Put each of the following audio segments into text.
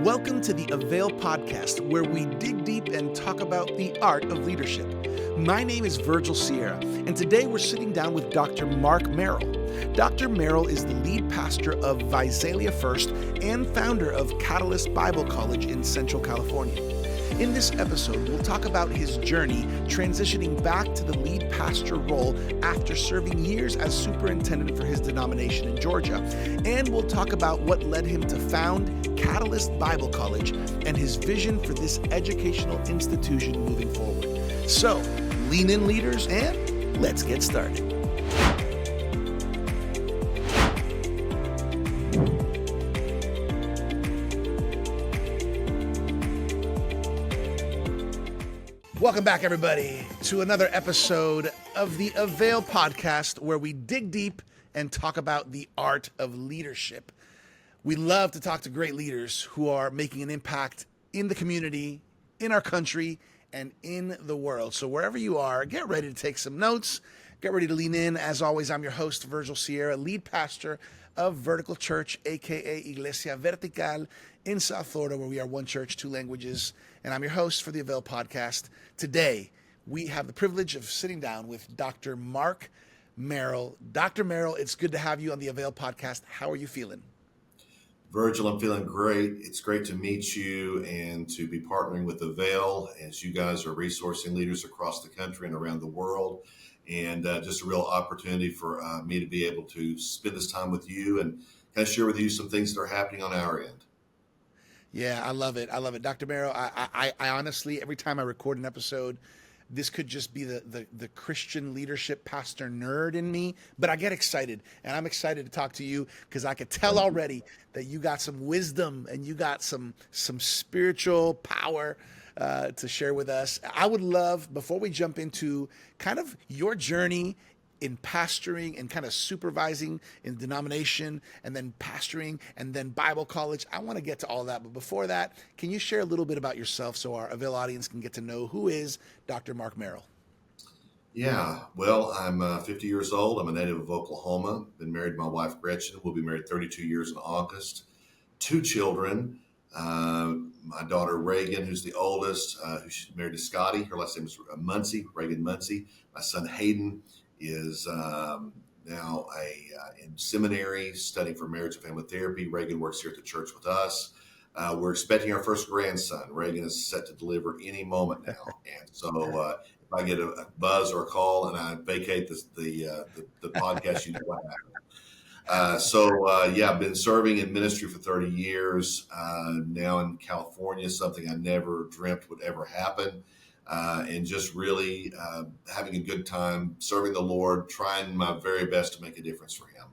Welcome to the AVAIL podcast, where we dig deep and talk about the art of leadership. My name is Virgil Sierra, and today we're sitting down with Dr. Mark Merrill. Dr. Merrill is the lead pastor of Visalia First and founder of Catalyst Bible College in Central California. In this episode, we'll talk about his journey transitioning back to the lead pastor role after serving years as superintendent for his denomination in Georgia. And we'll talk about what led him to found Catalyst Bible College and his vision for this educational institution moving forward. So, lean in, leaders, and let's get started. Welcome back, everybody, to another episode of the AVAIL podcast, where we dig deep and talk about the art of leadership. We love to talk to great leaders who are making an impact in the community, in our country, and in the world. So wherever you are, get ready to take some notes. Get ready to lean in. As always, I'm your host, Virgil Sierra, lead pastor of Vertical Church, aka Iglesia Vertical, in South Florida, where we are one church, two languages. And I'm your host for the AVAIL podcast. Today, we have the privilege of sitting down with Dr. Mark Merrill. Dr. Merrill, it's good to have you on the AVAIL podcast. How are you feeling? Virgil, I'm feeling great. It's great to meet you and to be partnering with AVAIL as you guys are resourcing leaders across the country and around the world. And just a real opportunity for me to be able to spend this time with you and kind of share with you some things that are happening on our end. Yeah, I love it. I love it. Dr. Merrill, I honestly, every time I record an episode, this could just be the Christian leadership pastor nerd in me, but I get excited, and I'm excited to talk to you because I could tell already that you got some wisdom and you got some spiritual power to share with us. I would love, before we jump into kind of your journey in pastoring and kind of supervising in denomination and then pastoring and then Bible college, I want to get to all that. But before that, can you share a little bit about yourself so our AVAIL audience can get to know who is Dr. Mark Merrill? Yeah, well, I'm 50 years old. I'm a native of Oklahoma. Been married to my wife, Gretchen. We'll be married 32 years in August. 2 children. My daughter, Reagan, who's the oldest, who's married to Scotty. Her last name is Muncie, Reagan Muncie. My son, Hayden, is now in seminary studying for marriage and family therapy. Reagan works here at the church with us. We're expecting our first grandson. Reagan is set to deliver any moment now. And so if I get a buzz or a call and I vacate the podcast, you know what happened. I've been serving in ministry for 30 years, now in California, something I never dreamt would ever happen. And just really having a good time serving the Lord, trying my very best to make a difference for Him.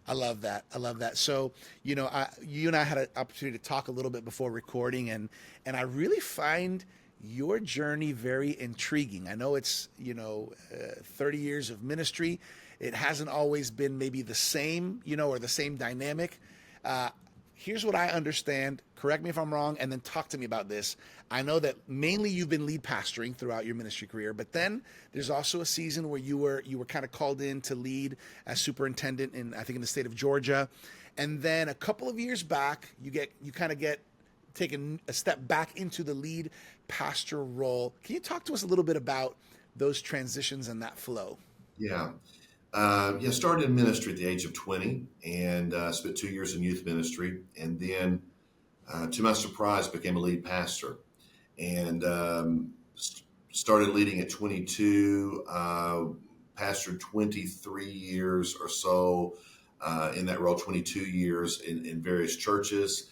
I love that. I love that. So, you and I had an opportunity to talk a little bit before recording, and I really find your journey very intriguing. I know it's 30 years of ministry. It hasn't always been maybe the same, or the same dynamic. Here's what I understand. Correct me if I'm wrong, and then talk to me about this. I know that mainly you've been lead pastoring throughout your ministry career, but then there's also a season where you were kind of called in to lead as superintendent in the state of Georgia, and then a couple of years back, you kind of get taken a step back into the lead pastor role. Can you talk to us a little bit about those transitions and that flow? Yeah. Started in ministry at the age of 20 and spent 2 years in youth ministry, and then, to my surprise, became a lead pastor and started leading at 22, pastored 23 years or so in that role, 22 years in various churches.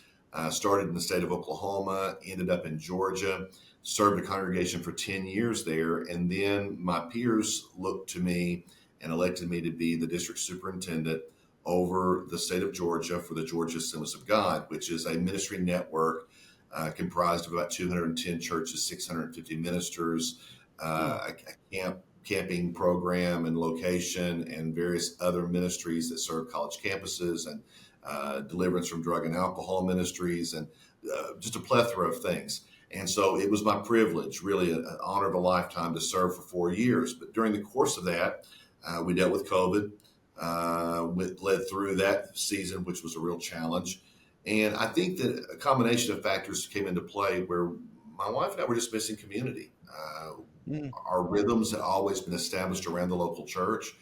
Started in the state of Oklahoma, ended up in Georgia, served a congregation for 10 years there, and then my peers looked to me and elected me to be the district superintendent over the state of Georgia for the Georgia Assemblies of God, which is a ministry network comprised of about 210 churches, 650 ministers, a camping program and location, and various other ministries that serve college campuses and deliverance from drug and alcohol ministries, and just a plethora of things. And so it was my privilege, really an honor of a lifetime, to serve for 4 years. But during the course of that, we dealt with COVID, led through that season, which was a real challenge. And I think that a combination of factors came into play where my wife and I were just missing community. Mm, Our rhythms had always been established around the local church.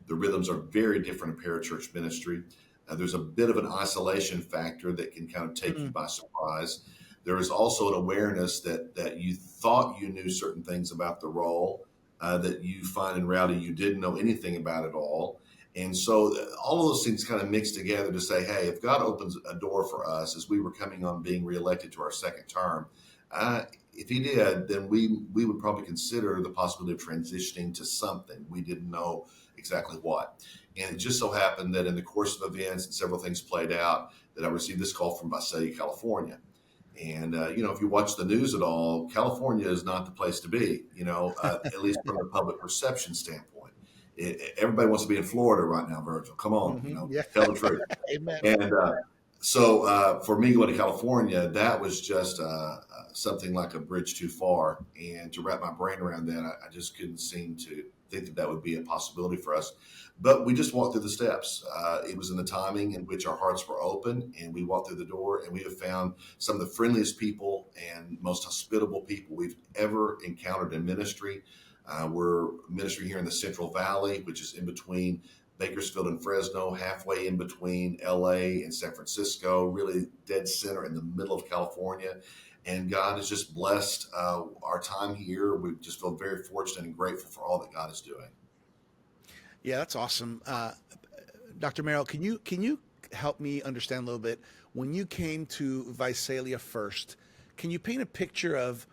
The rhythms are very different in parachurch ministry. There's a bit of an isolation factor that can kind of take you mm, by surprise. There is also an awareness that you thought you knew certain things about the role that you find in reality you didn't know anything about at all. And so all of those things kind of mixed together to say, hey, if God opens a door for us as we were coming on being reelected to our second term, uh, if he did, then we would probably consider the possibility of transitioning to something. We didn't know exactly what. And it just so happened that in the course of events and several things played out, that I received this call from Visalia, California. And, if you watch the news at all, California is not the place to be, at least from a public perception standpoint. Everybody wants to be in Florida right now, Virgil. Come on, yeah. tell the truth. Amen. And so for me going to California, that was just something like a bridge too far. And to wrap my brain around that, I just couldn't seem to think that would be a possibility for us. But we just walked through the steps. It was in the timing in which our hearts were open, and we walked through the door, and we have found some of the friendliest people and most hospitable people we've ever encountered in ministry. We're ministry here in the Central Valley, which is in between Bakersfield and Fresno, halfway in between LA and San Francisco, really dead center in the middle of California. And God has just blessed our time here. We just feel very fortunate and grateful for all that God is doing. Yeah, that's awesome. Dr. Merrill, can you help me understand a little bit? When you came to Visalia First, can you paint a picture of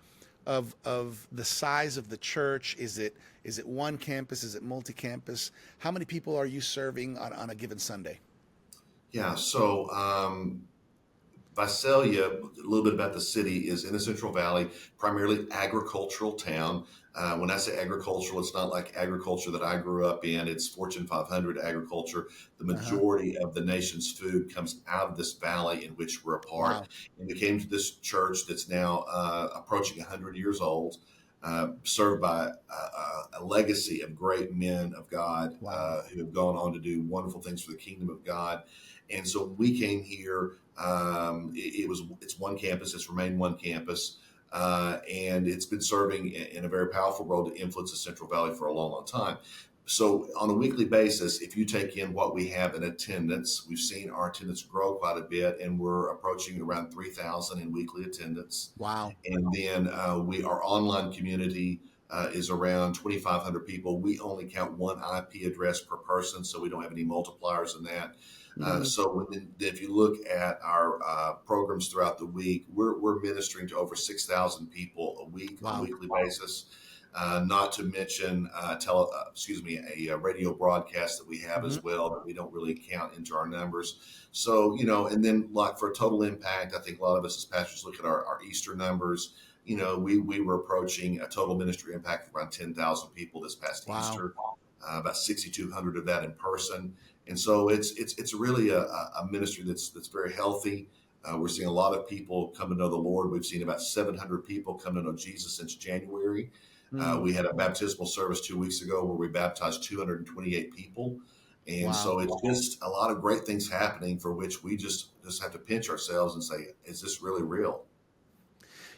the size of the church? Is it one campus? Is it multi-campus? How many people are you serving on a given Sunday? Yeah, so Visalia, a little bit about the city, is in the Central Valley, primarily agricultural town. When I say agricultural, it's not like agriculture that I grew up in. It's Fortune 500 agriculture. The Uh-huh. majority of the nation's food comes out of this valley in which we're a part. Wow. And we came to this church that's now approaching 100 years old, served by a legacy of great men of God Wow. who have gone on to do wonderful things for the kingdom of God. And so when we came here, it's one campus. It's remained one campus, and it's been serving in a very powerful role to influence the Central Valley for a long, long time. So on a weekly basis, if you take in what we have in attendance, we've seen our attendance grow quite a bit, and we're approaching around 3,000 in weekly attendance. Wow. And then our online community is around 2,500 people. We only count one IP address per person, so we don't have any multipliers in that. Hmm. If you look at our programs throughout the week, we're ministering to over 6,000 people a week on a Wow. weekly basis. Not to mention, a radio broadcast that we have Hmm. as well that we don't really count into our numbers. So, and then like for total impact, I think a lot of us as pastors look at our Easter numbers. We were approaching a total ministry impact of around 10,000 people this past Wow. Easter, about 6,200 of that in person. And so it's really a ministry that's very healthy. We're seeing a lot of people come to know the Lord. We've seen about 700 people come to know Jesus since January. Mm. We had a baptismal service 2 weeks ago where we baptized 228 people. And Wow. so it's just a lot of great things happening for which we just have to pinch ourselves and say, is this really real?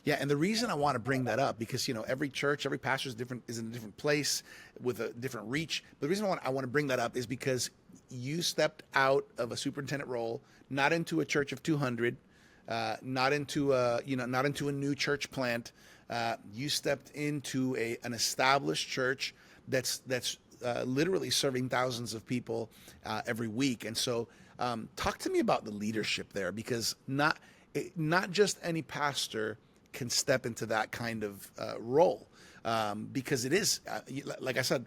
Yeah, and the reason I want to bring that up because every church, every pastor is in a different place with a different reach. But the reason I want to bring that up is because you stepped out of a superintendent role, not into a church of 200, not into not into a new church plant. You stepped into an established church that's literally serving thousands of people every week. And so, talk to me about the leadership there, because not just any pastor can step into that kind of role, because it is, like I said,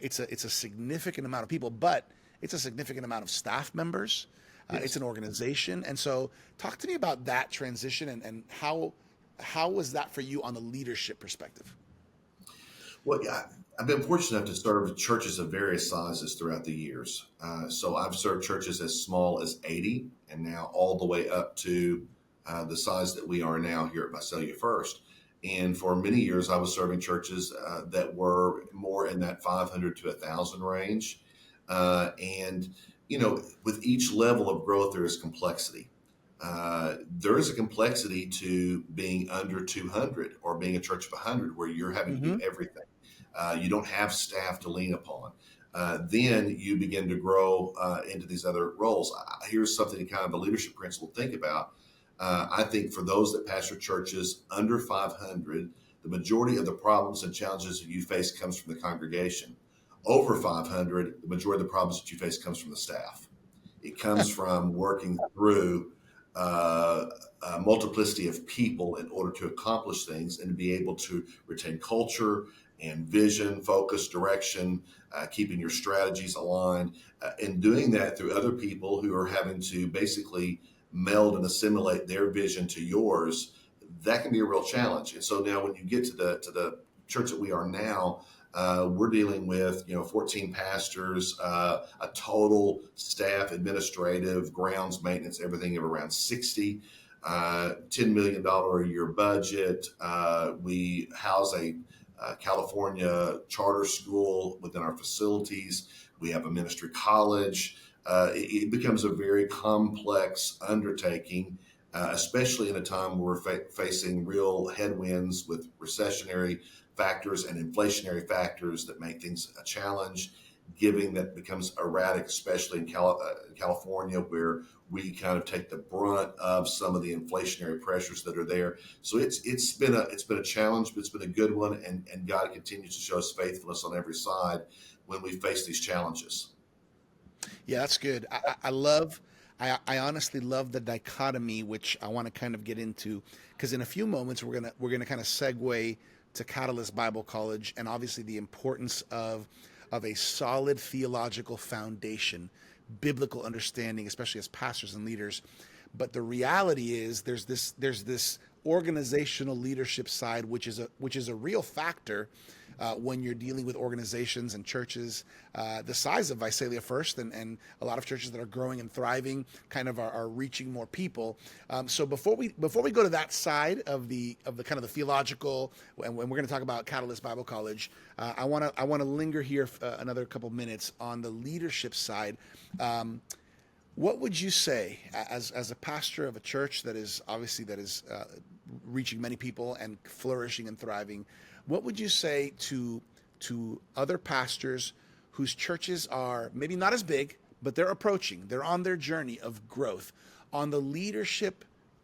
it's a significant amount of people, but it's a significant amount of staff members. It's Yes. an organization, and so talk to me about that transition and how was that for you on the leadership perspective? Well, yeah, I've been fortunate enough to serve churches of various sizes throughout the years. So I've served churches as small as 80 and now all the way up to the size that we are now here at Visalia First. And for many years, I was serving churches that were more in that 500 to 1,000 range. And with each level of growth, there is complexity. there is a complexity to being under 200 or being a church of 100 where you're having to do Mm-hmm. everything. You don't have staff to lean upon. Then you begin to grow into these other roles. Here's something kind of a leadership principle to think about. I think for those that pastor churches under 500, the majority of the problems and challenges that you face comes from the congregation. Over 500, the majority of the problems that you face comes from the staff. It comes from working through a multiplicity of people in order to accomplish things and to be able to retain culture and vision, focus, direction, keeping your strategies aligned, and doing that through other people who are having to basically meld and assimilate their vision to yours. That can be a real challenge. And so now, when you get to the church that we are now, we're dealing with 14 pastors, a total staff, administrative, grounds maintenance, everything of around 60, $10 million a year budget. We house a California charter school within our facilities. We have a ministry college. It becomes a very complex undertaking, especially in a time where we're facing real headwinds with recessionary factors and inflationary factors that make things a challenge. Giving that becomes erratic, especially in California, where we kind of take the brunt of some of the inflationary pressures that are there. So it's been a challenge, but it's been a good one, and God continues to show us faithfulness on every side when we face these challenges. Yeah, that's good. I honestly love the dichotomy, which I want to kind of get into, because in a few moments we're gonna kind of segue to Catalyst Bible College, and obviously the importance of a solid theological foundation, biblical understanding, especially as pastors and leaders. But the reality is there's this organizational leadership side, which is a real factor when you're dealing with organizations and churches the size of Visalia First, and a lot of churches that are growing and thriving kind of are reaching more people. So before we go to that side of the kind of the theological, and when we're going to talk about Catalyst Bible College, I want to linger here another couple minutes on the leadership side. What would you say as a pastor of a church that is reaching many people and flourishing and thriving? What would you say to other pastors whose churches are maybe not as big, but they're on their journey of growth? On the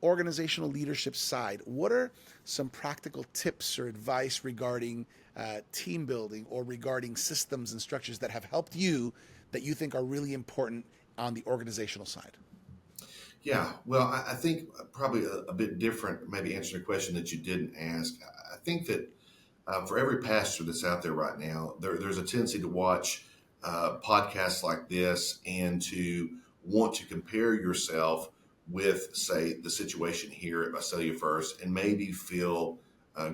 organizational leadership side, what are some practical tips or advice regarding team building or regarding systems and structures that have helped you, that you think are really important on the organizational side? Yeah, well, I think probably a bit different, maybe answering a question that you didn't ask. I think that for every pastor that's out there right now, there's a tendency to watch podcasts like this and to want to compare yourself with, say, the situation here at Visalia First, and maybe feel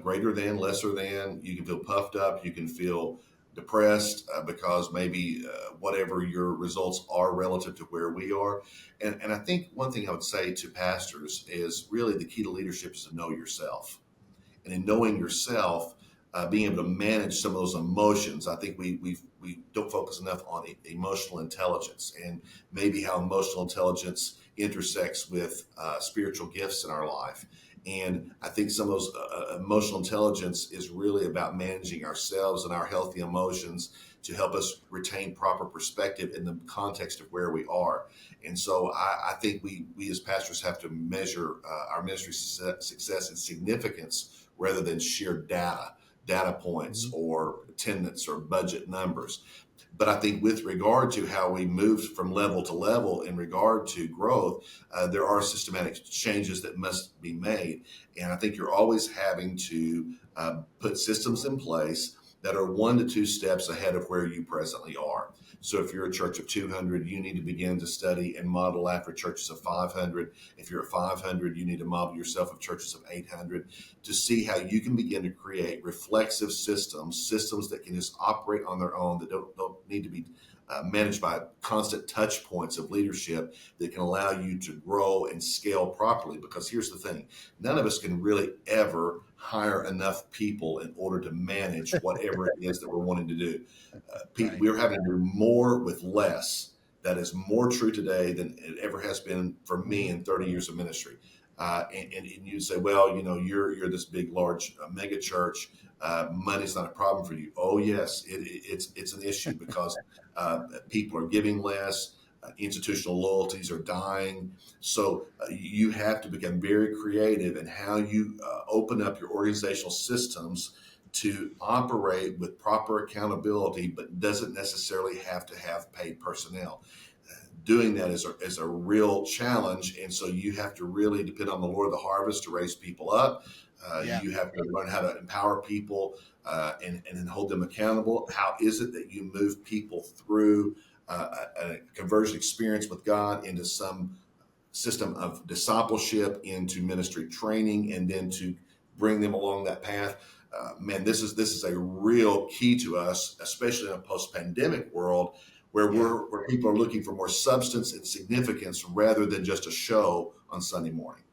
greater than, lesser than. You can feel puffed up. You can feel depressed because maybe whatever your results are relative to where we are. And I think one thing I would say to pastors is really the key to leadership is to know yourself. And in knowing yourself, being able to manage some of those emotions. I think we don't focus enough on emotional intelligence, and maybe how emotional intelligence intersects with spiritual gifts in our life. And I think some of those emotional intelligence is really about managing ourselves and our healthy emotions to help us retain proper perspective in the context of where we are. And so I think we as pastors have to measure our ministry success and significance rather than sheer data points or attendance or budget numbers. But I think with regard to how we moved from level to level in regard to growth, there are systematic changes that must be made. And I think you're always having to put systems in place that are 1 to 2 steps ahead of where you presently are. So if you're a church of 200, you need to begin to study and model after churches of 500. If you're at 500, you need to model yourself of churches of 800 to see how you can begin to create reflexive systems that can just operate on their own, that don't need to be managed by constant touch points of leadership, that can allow you to grow and scale properly. Because here's the thing, none of us can really ever hire enough people in order to manage whatever it is that we're wanting to do. Right. We're having to do more with less. that is more true today than it ever has been for me in 30 years of ministry. And you say, well, you're this big, large mega church. Money's not a problem for you. Oh, yes, it's an issue because people are giving less. Institutional loyalties are dying. So you have to become very creative in how you open up your organizational systems to operate with proper accountability, but doesn't necessarily have to have paid personnel. Doing that is a real challenge. And so you have to really depend on the Lord of the harvest to raise people up. Yeah. You have to learn how to empower people and then hold them accountable. How is it that you move people through a conversion experience with God into some system of discipleship, into ministry training, and then to bring them along that path? Man, this is a real key to us, especially in a post-pandemic world where Yeah. where people are looking for more substance and significance rather than just a show on Sunday morning.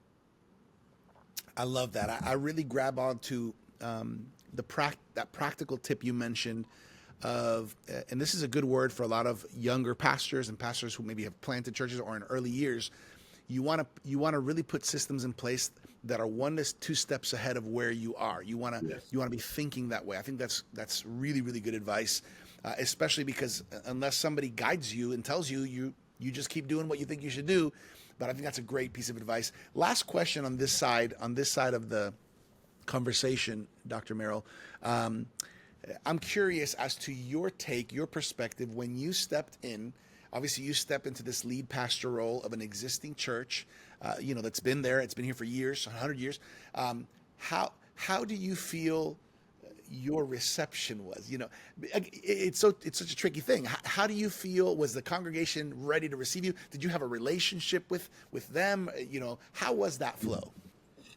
I love that. I really grab onto that practical tip you mentioned of, and this is a good word for a lot of younger pastors and pastors who maybe have planted churches or in early years. You want to really put systems in place that are 1 to 2 steps ahead of where you are. You want to Yes. you want to be thinking that way. I think that's really, really good advice, especially because unless somebody guides you and tells you, you just keep doing what you think you should do. But I think that's a great piece of advice. Last question on this side of the conversation, Dr. Merrill. I'm curious as to your take, your perspective when you stepped in. Obviously, you stepped into this lead pastor role of an existing church, that's been there. It's been here for years, 100 years. How do you feel your reception was? It's such a tricky thing. How do you feel? Was the congregation ready to receive you? Did you have a relationship with them? How was that flow?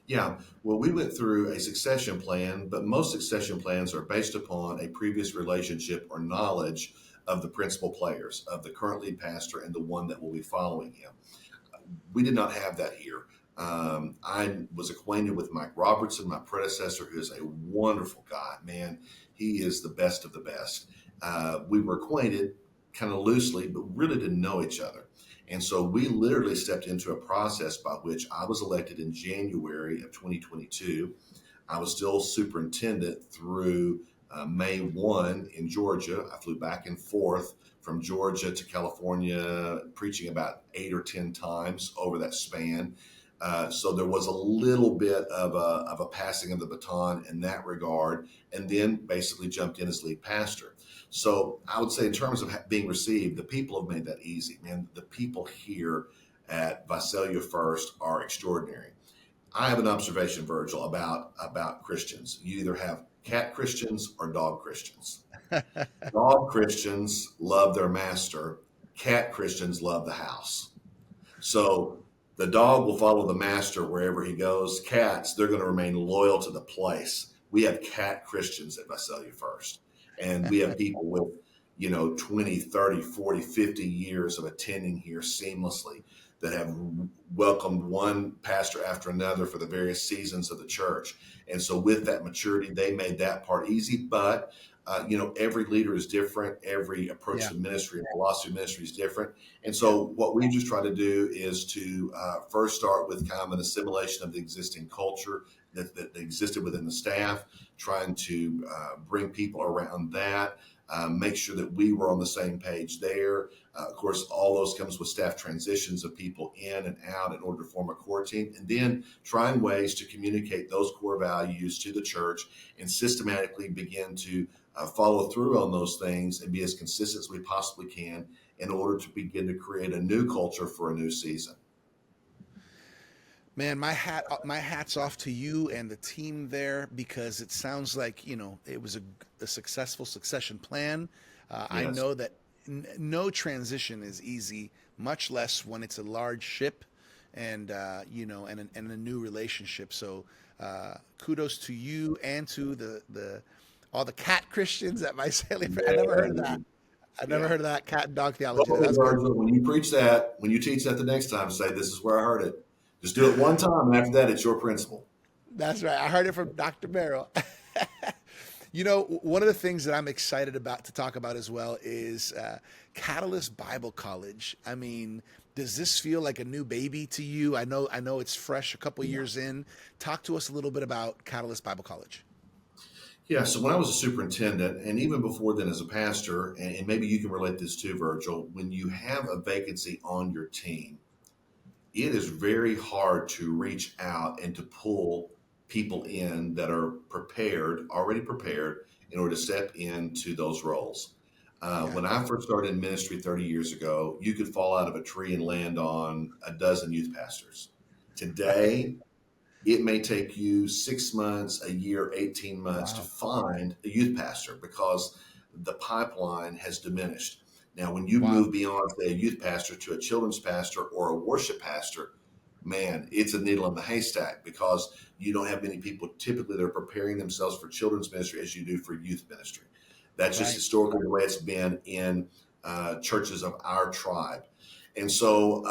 Yeah, well, we went through a succession plan, but most succession plans are based upon a previous relationship or knowledge of the principal players, of the current lead pastor and the one that will be following him. We did not have that here. I was acquainted with Mike Robertson, my predecessor, who is a wonderful guy. Man, he is the best of the best. We were acquainted kind of loosely, but really didn't know each other. And so we literally stepped into a process by which I was elected in January of 2022. I was still superintendent through May 1 in Georgia. I flew back and forth from Georgia to California, preaching about 8 or 10 times over that span. So there was a little bit of a passing of the baton in that regard, and then basically jumped in as lead pastor. So I would say in terms of being received, the people have made that easy. Man, the people here at Visalia First are extraordinary. I have an observation, Virgil, about Christians. You either have cat Christians or dog Christians. Dog Christians love their master. Cat Christians love the house. So the dog will follow the master wherever he goes. Cats, they're going to remain loyal to the place. We have cat Christians at Visalia First. And we have people with, 20, 30, 40, 50 years of attending here seamlessly that have welcomed one pastor after another for the various seasons of the church. And so with that maturity, they made that part easy. But, every leader is different. Every approach Yeah. to ministry and philosophy of ministry is different. And so what we just try to do is to first start with kind of an assimilation of the existing culture that existed within the staff, trying to bring people around that, make sure that we were on the same page there. Of course, all those comes with staff transitions of people in and out in order to form a core team, and then trying ways to communicate those core values to the church and systematically begin to follow through on those things and be as consistent as we possibly can in order to begin to create a new culture for a new season. Man, my hat's off to you and the team there, because it sounds like it was a successful succession plan. I Yes. know that no transition is easy, much less when it's a large ship, and and a new relationship. So kudos to you and to the all the cat Christians at my Visalia. I never heard of that. I never Yeah. heard of that cat and dog theology. Well, That's good. Virgil, when you preach that, when you teach that the next time, say, "This is where I heard it." Just do it one time, and after that, it's your principle. That's right. I heard it from Dr. Merrill. One of the things that I'm excited about to talk about as well is Catalyst Bible College. I mean, does this feel like a new baby to you? I know it's fresh, a couple years in. Talk to us a little bit about Catalyst Bible College. Yeah, so when I was a superintendent, and even before then as a pastor, and maybe you can relate this too, Virgil, when you have a vacancy on your team, it is very hard to reach out and to pull people in that are prepared, already prepared, in order to step into those roles. Yeah. When I first started in ministry 30 years ago, you could fall out of a tree and land on a dozen youth pastors. Today, it may take you 6 months, a year, 18 months to Wow. find a youth pastor because the pipeline has diminished. Now, when you Wow. move beyond, say, a youth pastor to a children's pastor or a worship pastor, man, it's a needle in the haystack because you don't have many people typically that are preparing themselves for children's ministry as you do for youth ministry. That's just Right. historically the way it's been in churches of our tribe. And so,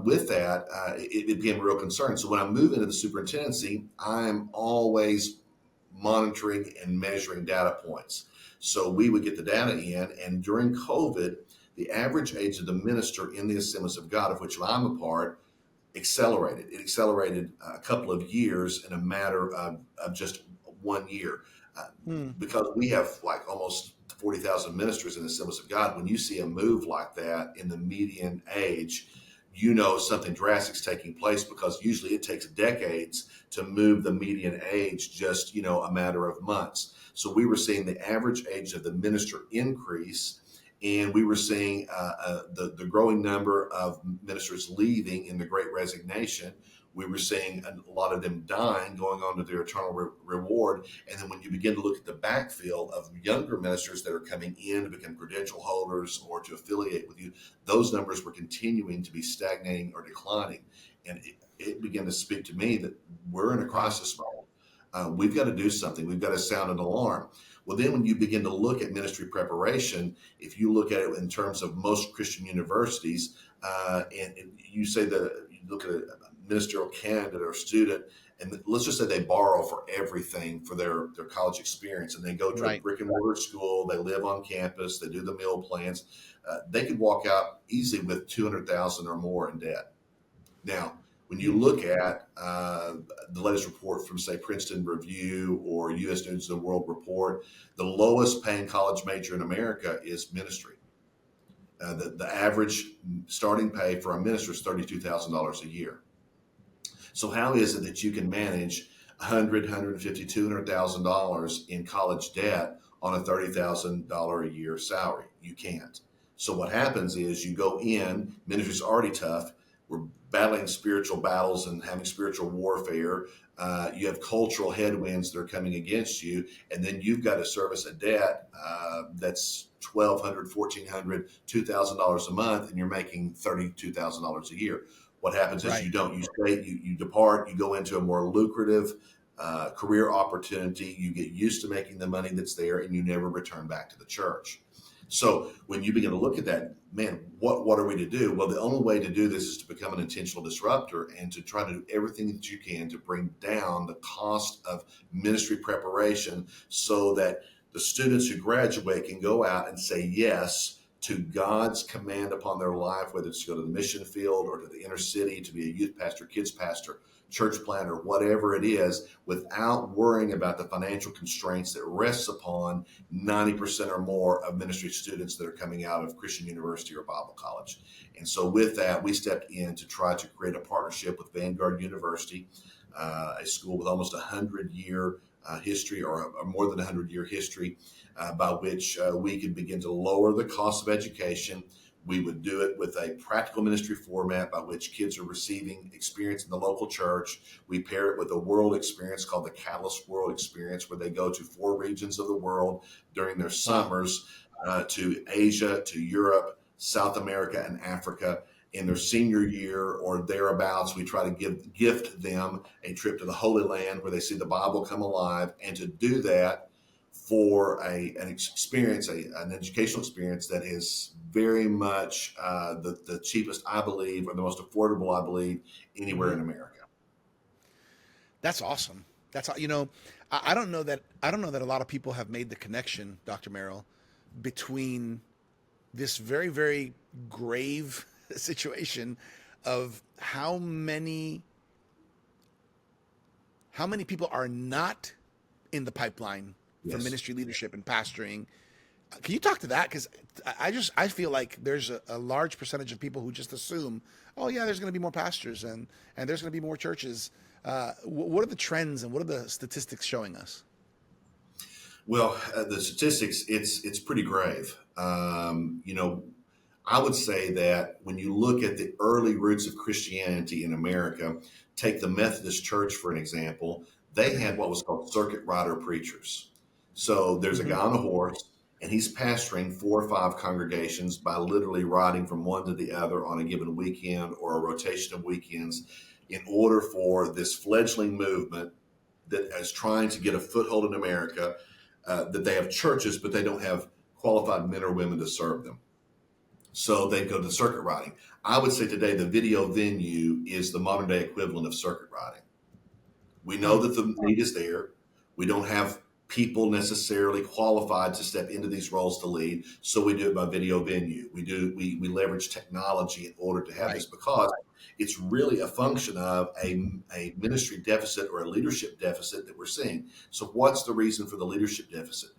with that, it became a real concern. So, when I move into the superintendency, I'm always monitoring and measuring data points. So, we would get the data in, and during COVID, the average age of the minister in the Assemblies of God, of which I'm a part, accelerated. It accelerated a couple of years in a matter of just 1 year. Uh, Hmm. because we have like almost 40,000 ministers in the Assemblies of God. When you see a move like that in the median age, you know something drastic is taking place because usually it takes decades to move the median age just, a matter of months. So we were seeing the average age of the minister increase, and we were seeing the growing number of ministers leaving in the Great Resignation. We were seeing a lot of them dying, going on to their eternal reward. And then when you begin to look at the backfill of younger ministers that are coming in to become credential holders or to affiliate with you, those numbers were continuing to be stagnating or declining. And it began to speak to me that we're in a Wow. crisis mode. We've got to do something. We've got to sound an alarm. Well, then when you begin to look at ministry preparation, if you look at it in terms of most Christian universities, and you say that you look at a ministerial candidate or student, and let's just say they borrow for everything for their college experience, and they go to a Right. brick and mortar school, they live on campus, they do the meal plans, they could walk out easily with 200,000 or more in debt. Now, when you Hmm. look at the latest report from, say, Princeton Review or U.S. News and World Report, the lowest paying college major in America is ministry. The average starting pay for a minister is $32,000 a year. So how is it that you can manage 100, 150, $200,000 in college debt on a $30,000 a year salary? You can't. So what happens is you go in, ministry's already tough. We're battling spiritual battles and having spiritual warfare. You have cultural headwinds that are coming against you, and then you've got to service a debt that's $1,200, $1,400, $2,000 a month, and you're making $32,000 a year. What happens is Right. you don't, you stay, you depart, you go into a more lucrative career opportunity, you get used to making the money that's there, and you never return back to the church. So when you begin to look at that, man, what are we to do? Well, the only way to do this is to become an intentional disruptor and to try to do everything that you can to bring down the cost of ministry preparation so that the students who graduate can go out and say yes to God's command upon their life, whether it's to go to the mission field or to the inner city, to be a youth pastor, kids pastor, church planter, whatever it is, without worrying about the financial constraints that rests upon 90% or more of ministry students that are coming out of Christian university or Bible college. And so with that, we stepped in to try to create a partnership with Vanguard University, a school with almost 100-year history or more than 100-year history, by which we could begin to lower the cost of education. We would do it with a practical ministry format by which kids are receiving experience in the local church. We pair it with a world experience called the Catalyst World Experience, where they go to 4 regions of the world during their Wow. summers, to Asia, to Europe, South America, and Africa. In their senior year or thereabouts, we try to gift them a trip to the Holy Land where they see the Bible come alive. And to do that for an experience, an educational experience that is very much the cheapest, I believe, or the most affordable, I believe, anywhere Hmm. in America. That's awesome. I don't know that a lot of people have made the connection, Dr. Merrill, between this very, very grave situation of how many people are not in the pipeline for Yes. ministry leadership and pastoring. Can you talk to that? Because I feel like there's a large percentage of people who just assume, oh yeah, there's going to be more pastors and there's going to be more churches. What are the trends and what are the statistics showing us? Well, the statistics, it's pretty grave. I would say that when you look at the early roots of Christianity in America, take the Methodist Church for an example, they had what was called circuit rider preachers. So there's a Mm-hmm. guy on a horse, and he's pastoring 4 or 5 congregations by literally riding from one to the other on a given weekend or a rotation of weekends in order for this fledgling movement that is trying to get a foothold in America, that they have churches, but they don't have qualified men or women to serve them. So they go to circuit riding. I would say today the video venue is the modern day equivalent of circuit riding. We know Hmm. that the need is there. We don't have people necessarily qualified to step into these roles to lead, so we do it by video venue. We leverage technology in order to have Right. this, because it's really a function of a ministry deficit or a leadership deficit that we're seeing. So what's the reason for the leadership deficit?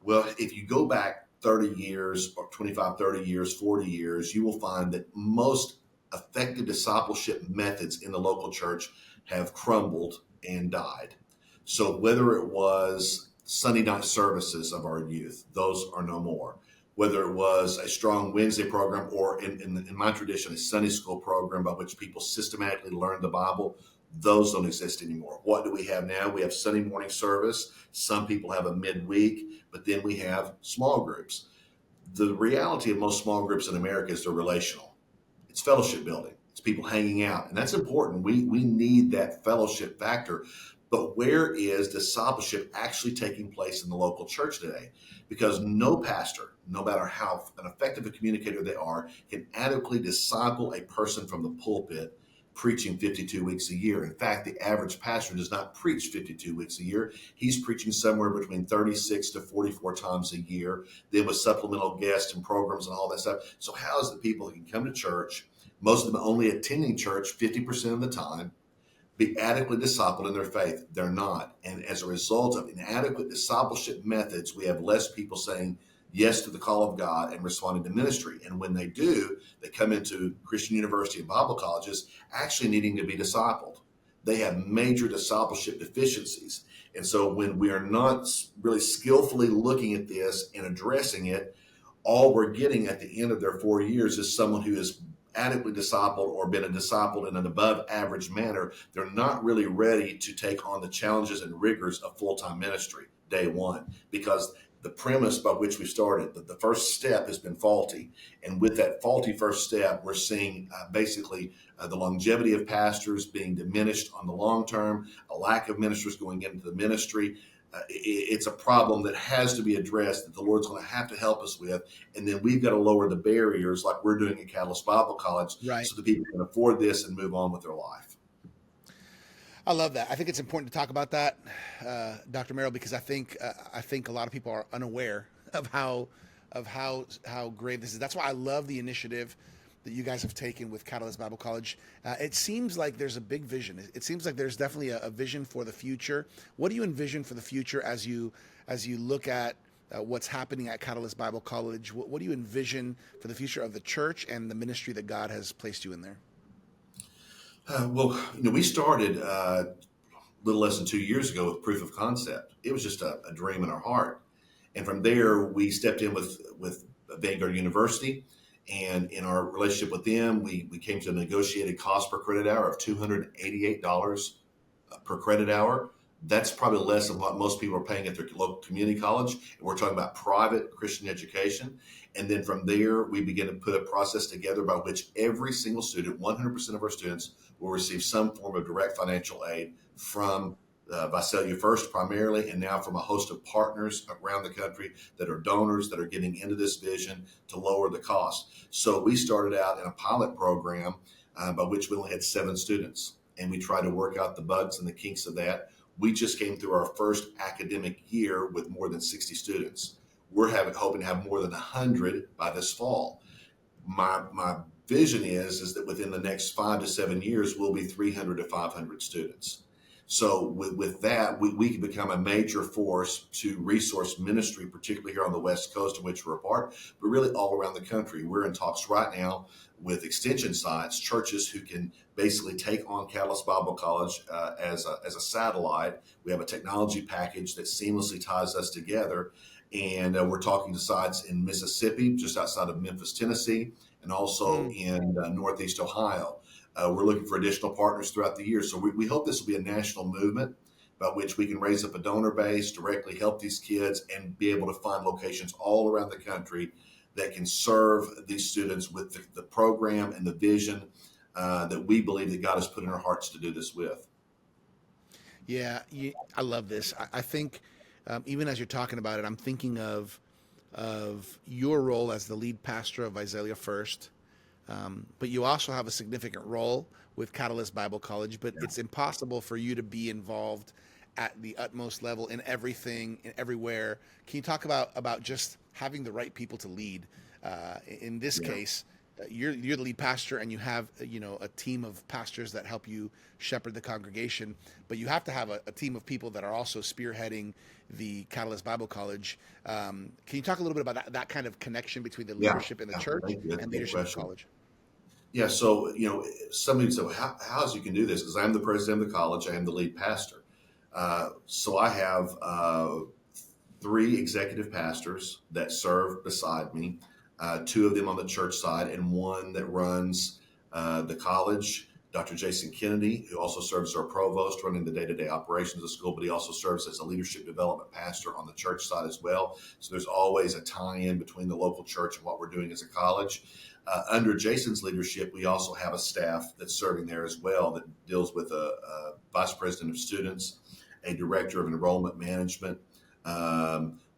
Well, if you go back 30 years or 25, 30 years, 40 years, you will find that most effective discipleship methods in the local church have crumbled and died. So whether it was Sunday night services of our youth, those are no more. Whether it was a strong Wednesday program or in my tradition, a Sunday school program by which people systematically learn the Bible, those don't exist anymore. What do we have now? We have Sunday morning service. Some people have a midweek, but then we have small groups. The reality of most small groups in America is they're relational. It's fellowship building. It's people hanging out, and that's important. We need that fellowship factor. But where is discipleship actually taking place in the local church today? Because no pastor, no matter how an effective a communicator they are, can adequately disciple a person from the pulpit preaching 52 weeks a year. In fact, the average pastor does not preach 52 weeks a year. He's preaching somewhere between 36 to 44 times a year, then with supplemental guests and programs and all that stuff. So how is the people who can come to church, most of them only attending church 50% of the time, be adequately discipled in their faith? They're not. And as a result of inadequate discipleship methods, we have less people saying yes to the call of God and responding to ministry. And when they do, they come into Christian university and Bible colleges actually needing to be discipled. They have major discipleship deficiencies. And so when we are not really skillfully looking at this and addressing it, all we're getting at the end of their 4 years is someone who is adequately discipled or been a disciple in an above average manner. They're not really ready to take on the challenges and rigors of full-time ministry day one, because the premise by which we started, that the first step has been faulty. And with that faulty first step, we're seeing basically the longevity of pastors being diminished on the long term, a lack of ministers going into the ministry. It's a problem that has to be addressed, that the Lord's going to have to help us with. And then we've got to lower the barriers like we're doing at Catalyst Bible College, Right. so that people can afford this and move on with their life. I love that. I think it's important to talk about that, Dr. Merrill, because I think a lot of people are unaware of how grave this is. That's why I love the initiative that you guys have taken with Catalyst Bible College. It seems like there's a big vision. It seems like there's definitely a vision for the future. What do you envision for the future as you look at what's happening at Catalyst Bible College? What do you envision for the future of the church and the ministry that God has placed you in there? We started a little less than 2 years ago with proof of concept. It was just a dream in our heart. And from there, we stepped in with Vanguard University. And in our relationship with them, we came to a negotiated cost per credit hour of $288 per credit hour. That's probably less than what most people are paying at their local community college. And we're talking about private Christian education. And then from there, we begin to put a process together by which every single student, 100% of our students, will receive some form of direct financial aid from Visalia First primarily, and now from a host of partners around the country that are donors that are getting into this vision to lower the cost. So we started out in a pilot program by which we only had 7 students, and we tried to work out the bugs and the kinks of that. We just came through our first academic year with more than 60 students. we're hoping to have more than 100 by this fall. My vision is that within the next 5 to 7 years, we'll be 300 to 500 students. So with that, we can become a major force to resource ministry, particularly here on the West Coast, of which we're a part, but really all around the country. We're in talks right now with extension sites, churches who can basically take on Catalyst Bible College as a satellite. We have a technology package that seamlessly ties us together. And we're talking to sites in Mississippi, just outside of Memphis, Tennessee, and also in Northeast Ohio. We're looking for additional partners throughout the year. So we hope this will be a national movement by which we can raise up a donor base, directly help these kids, and be able to find locations all around the country that can serve these students with the program and the vision that we believe that God has put in our hearts to do this with. Yeah, I love this. I think even as you're talking about it, I'm thinking of your role as the lead pastor of Visalia First. But you also have a significant role with Catalyst Bible College, but it's impossible for you to be involved at the utmost level in everything, in everywhere. Can you talk about just having the right people to lead? In this case, you're the lead pastor, and you have a team of pastors that help you shepherd the congregation, but you have to have a team of people that are also spearheading the Catalyst Bible College. Can you talk a little bit about that kind of connection between the leadership in the church and leadership in the college? Yeah, so somebody said, well, how's you can do this? Because I'm the president of the college, I am the lead pastor. So I have 3 executive pastors that serve beside me, 2 of them on the church side, and 1 that runs the college, Dr. Jason Kennedy, who also serves as our provost, running the day-to-day operations of the school, but he also serves as a leadership development pastor on the church side as well. So there's always a tie-in between the local church and what we're doing as a college. Under Jason's leadership, we also have a staff that's serving there as well that deals with a vice president of students, a director of enrollment management.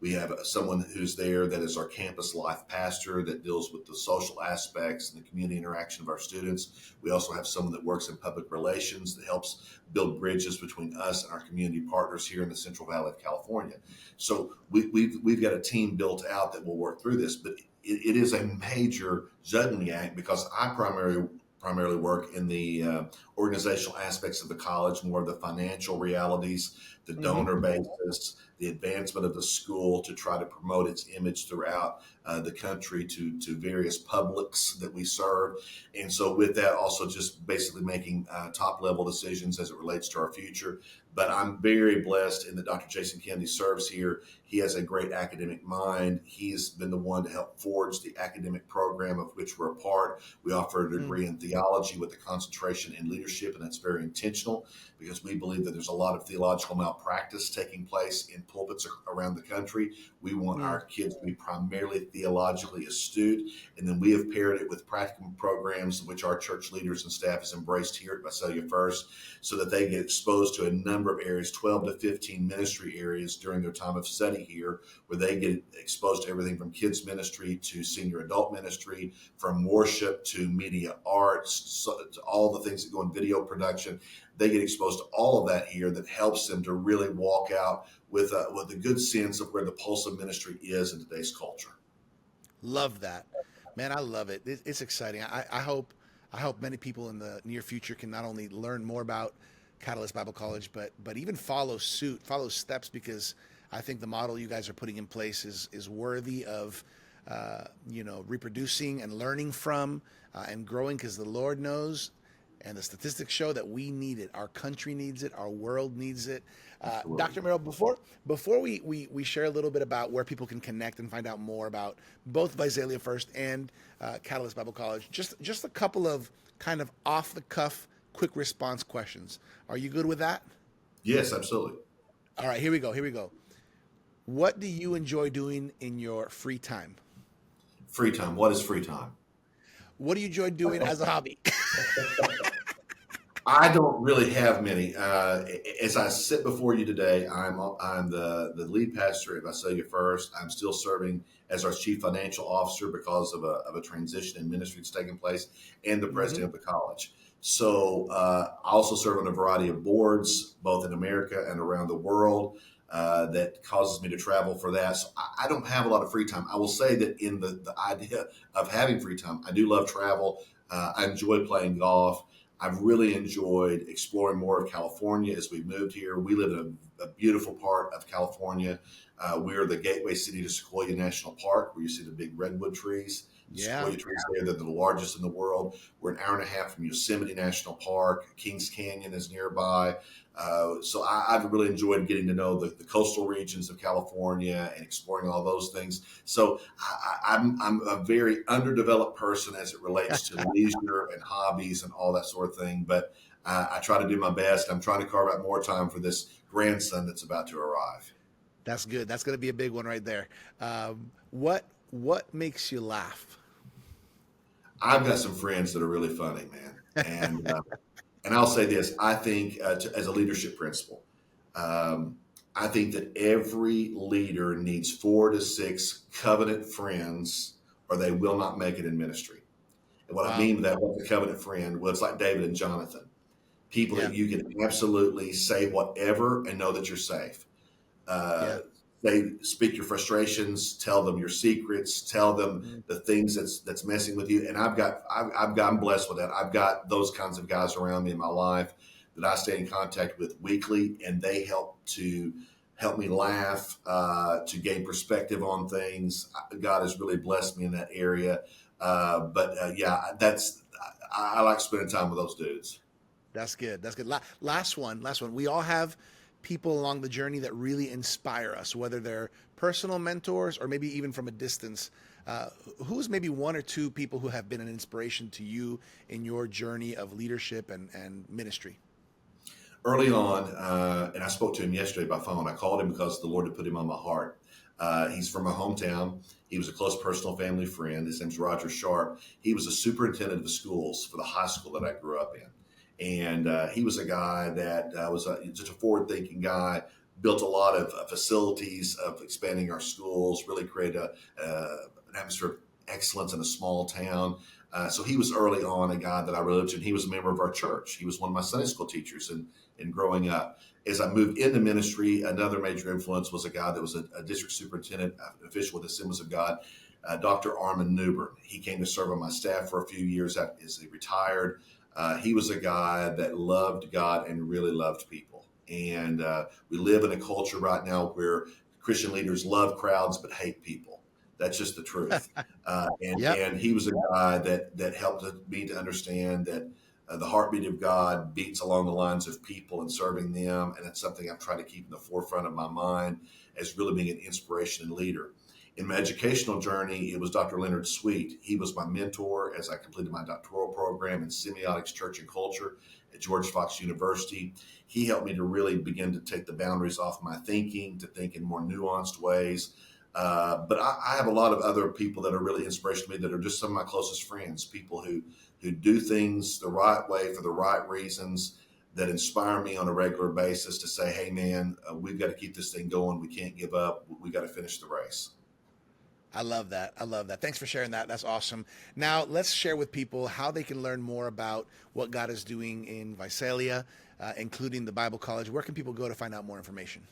We have someone who's there that is our campus life pastor that deals with the social aspects and the community interaction of our students. We also have someone that works in public relations that helps build bridges between us and our community partners here in the Central Valley of California. So we've got a team built out that will work through this, but it is a major juggling act because I primarily work in the organizational aspects of the college, more of the financial realities, the donor basis, the advancement of the school to try to promote its image throughout the country to various publics that we serve. And so with that, also just basically making top level decisions as it relates to our future. But I'm very blessed in that Dr. Jason Kennedy serves here. He has a great academic mind. He's been the one to help forge the academic program of which we're a part. We offer a degree in theology with a concentration in leadership, and that's very intentional because we believe that there's a lot of theological malpractice taking place in pulpits around the country. We want our kids to be primarily theologically astute, and then we have paired it with practical programs which our church leaders and staff has embraced here at Visalia First so that they get exposed to a number of areas, 12 to 15 ministry areas during their time of study here, where they get exposed to everything from kids ministry to senior adult ministry, from worship to media arts, to all the things that go in video production. They get exposed to all of that here that helps them to really walk out with a good sense of where the pulse of ministry is in today's culture. Love that, man. I love it. It's exciting. I hope many people in the near future can not only learn more about Catalyst Bible College, but even follow steps, because I think the model you guys are putting in place is worthy of reproducing and learning from and growing, because the Lord knows, and the statistics show that we need it. Our country needs it. Our world needs it. Dr. Merrill, before we share a little bit about where people can connect and find out more about both Visalia First and Catalyst Bible College, just a couple of kind of off the cuff, quick response questions. Are you good with that? Yes, absolutely. All right, here we go. What do you enjoy doing in your free time? Free time. What is free time? What do you enjoy doing as a hobby? I don't really have many. As I sit before you today, I'm the lead pastor at Visalia First. I'm still serving as our chief financial officer because of a transition in ministry that's taking place, and the president of the college. So I also serve on a variety of boards, both in America and around the world. that causes me to travel for that. So I don't have a lot of free time. I will say that in the idea of having free time, I do love travel. I enjoy playing golf. I've really enjoyed exploring more of California as we've moved here. We live in a beautiful part of California. We're the gateway city to Sequoia National Park, where you see the big redwood trees. The Yeah. sequoia trees there, they're the largest in the world. We're an hour and a half from Yosemite National Park. Kings Canyon is nearby. So I've really enjoyed getting to know the coastal regions of California and exploring all those things. So I'm a very underdeveloped person as it relates to leisure and hobbies and all that sort of thing. But I try to do my best. I'm trying to carve out more time for this grandson that's about to arrive. That's good. That's going to be a big one right there. What makes you laugh? I've got some friends that are really funny, man. And I'll say this, I think as a leadership principle, I think that every leader needs 4 to 6 covenant friends or they will not make it in ministry. And what I Wow. mean by that, what's a covenant friend? Well, it's like David and Jonathan, people Yeah. that you can absolutely say whatever and know that you're safe. Yeah. They speak your frustrations, tell them your secrets, tell them Mm. the things that's messing with you. And I'm blessed with that. I've got those kinds of guys around me in my life that I stay in contact with weekly, and they help me laugh, to gain perspective on things. God has really blessed me in that area. Yeah, I like spending time with those dudes. That's good. That's good. Last one. Last one. We all have people along the journey that really inspire us, whether they're personal mentors or maybe even from a distance. Who's maybe 1 or 2 people who have been an inspiration to you in your journey of leadership and ministry? Early on, and I spoke to him yesterday by phone. I called him because the Lord had put him on my heart. He's from my hometown. He was a close personal family friend. His name's Roger Sharp. He was a superintendent of the schools for the high school that I grew up in. And he was a guy that was just a forward-thinking guy, built a lot of facilities of expanding our schools, really created an atmosphere of excellence in a small town. So he was early on a guy that I really looked to. He was a member of our church. He was one of my Sunday school teachers in growing up. As I moved into ministry, another major influence was a guy that was a district superintendent, an official with Assemblies of God, Dr. Armin Newbern. He came to serve on my staff for a few years as he retired. He was a guy that loved God and really loved people. And we live in a culture right now where Christian leaders love crowds but hate people. That's just the truth. Yep. And he was a guy that helped me to understand that the heartbeat of God beats along the lines of people and serving them. And that's something I'm trying to keep in the forefront of my mind as really being an inspiration and leader. In my educational journey, it was Dr. Leonard Sweet. He was my mentor as I completed my doctoral program in semiotics, church, and culture at George Fox University. He helped me to really begin to take the boundaries off my thinking, to think in more nuanced ways. But I have a lot of other people that are really inspirational to me that are just some of my closest friends, people who do things the right way for the right reasons, that inspire me on a regular basis to say, hey, man, we've got to keep this thing going. We can't give up. We got to finish the race. I love that. I love that. Thanks for sharing that. That's awesome. Now, let's share with people how they can learn more about what God is doing in Visalia, including the Bible College. Where can people go to find out more information?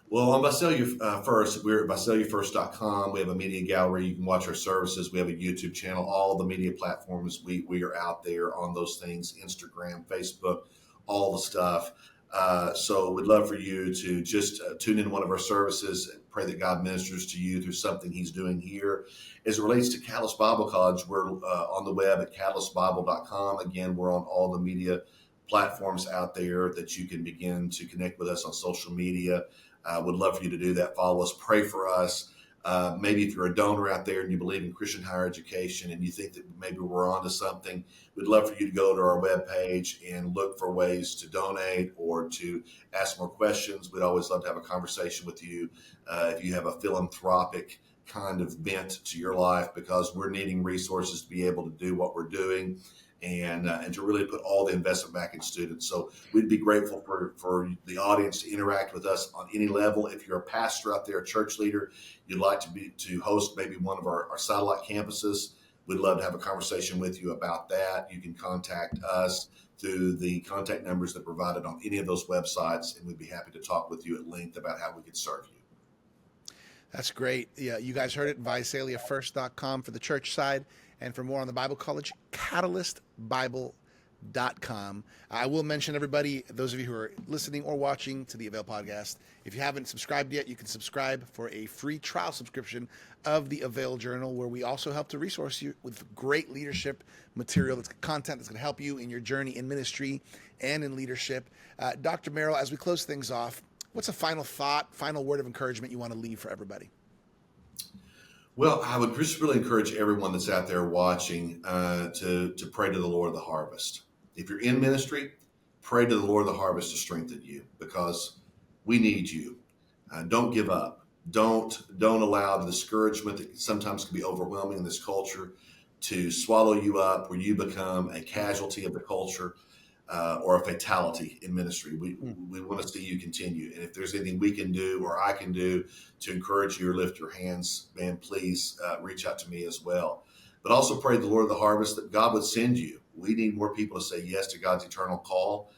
Well, on Visalia First, we're at VisaliaFirst.com. We have a media gallery. You can watch our services. We have a YouTube channel. All the media platforms, we are out there on those things, Instagram, Facebook, all the stuff. So we'd love for you to just tune in one of our services and pray that God ministers to you through something he's doing here. As it relates to Catalyst Bible College, we're on the web at catalystbible.com. Again, we're on all the media platforms out there that you can begin to connect with us on social media. Would love for you to do that. Follow us, pray for us. Maybe if you're a donor out there and you believe in Christian higher education and you think that maybe we're onto something, we'd love for you to go to our webpage and look for ways to donate or to ask more questions. We'd always love to have a conversation with you if you have a philanthropic kind of bent to your life, because we're needing resources to be able to do what we're doing and to really put all the investment back in students. So we'd be grateful for the audience to interact with us on any level. If you're a pastor out there, a church leader, you'd like to host maybe one of our satellite campuses, we'd love to have a conversation with you about that. You can contact us through the contact numbers that are provided on any of those websites, and we'd be happy to talk with you at length about how we could serve you. That's great. Yeah, you guys heard it. VisaliaFirst.com for the church side, and for more on the Bible College, CatalystBible.com. I will mention, everybody, those of you who are listening or watching to the AVAIL podcast, if you haven't subscribed yet, you can subscribe for a free trial subscription of the AVAIL Journal, where we also help to resource you with great leadership material, that's content that's going to help you in your journey in ministry and in leadership. Dr. Merrill, as we close things off, what's a final thought, final word of encouragement you want to leave for everybody? Well, I would just really encourage everyone that's out there watching to pray to the Lord of the harvest. If you're in ministry, pray to the Lord of the harvest to strengthen you, because we need you. Don't give up. Don't allow the discouragement that sometimes can be overwhelming in this culture to swallow you up, where you become a casualty of the culture or a fatality in ministry. We want to see you continue. And if there's anything we can do or I can do to encourage you or lift your hands, man, please reach out to me as well. But also pray to the Lord of the harvest that God would send you. We need more people to say yes to God's eternal call.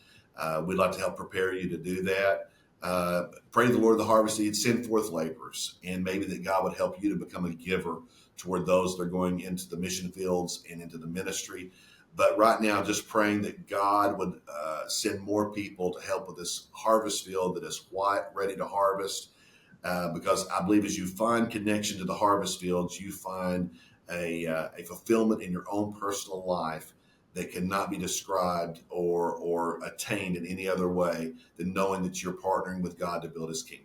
We'd like to help prepare you to do that. Pray to the Lord of the harvest that He'd send forth laborers, and maybe that God would help you to become a giver toward those that are going into the mission fields and into the ministry. But right now, just praying that God would send more people to help with this harvest field that is white, ready to harvest. Because I believe as you find connection to the harvest fields, you find a fulfillment in your own personal life that cannot be described or attained in any other way than knowing that you're partnering with God to build His kingdom.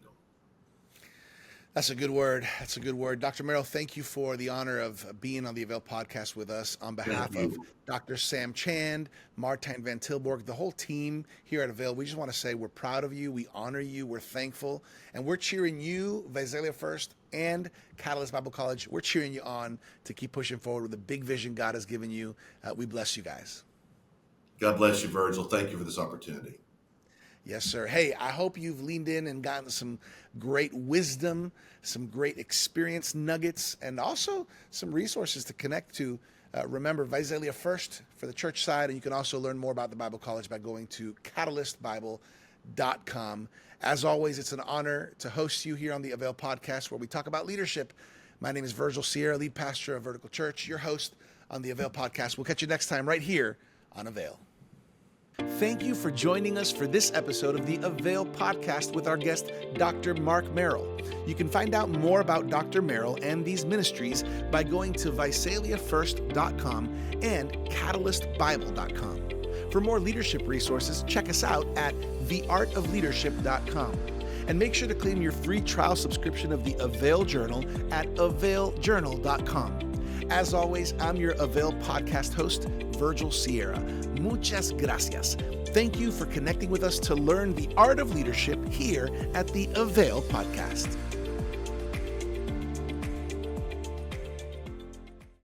That's a good word. That's a good word. Dr. Merrill, thank you for the honor of being on the AVAIL podcast with us. On behalf of Dr. Sam Chand, Martijn Van Tilborg, the whole team here at AVAIL, we just want to say we're proud of you. We honor you. We're thankful. And we're cheering you, Visalia First and Catalyst Bible College, we're cheering you on to keep pushing forward with the big vision God has given you. We bless you guys. God bless you, Virgil. Thank you for this opportunity. Yes, sir. Hey, I hope you've leaned in and gotten some great wisdom, some great experience nuggets, and also some resources to connect to. Remember, Visalia First for the church side, and you can also learn more about the Bible College by going to CatalystBible.com. As always, it's an honor to host you here on the AVAIL podcast, where we talk about leadership. My name is Virgil Sierra, lead pastor of Vertical Church, your host on the AVAIL podcast. We'll catch you next time right here on AVAIL. Thank you for joining us for this episode of the AVAIL podcast with our guest, Dr. Mark Merrill. You can find out more about Dr. Merrill and these ministries by going to VisaliaFirst.com and CatalystBible.com. For more leadership resources, check us out at theartofleadership.com. And make sure to claim your free trial subscription of the AVAIL Journal at AVAILJournal.com. As always, I'm your AVAIL podcast host, Virgil Sierra. Muchas gracias. Thank you for connecting with us to learn the art of leadership here at the AVAIL podcast.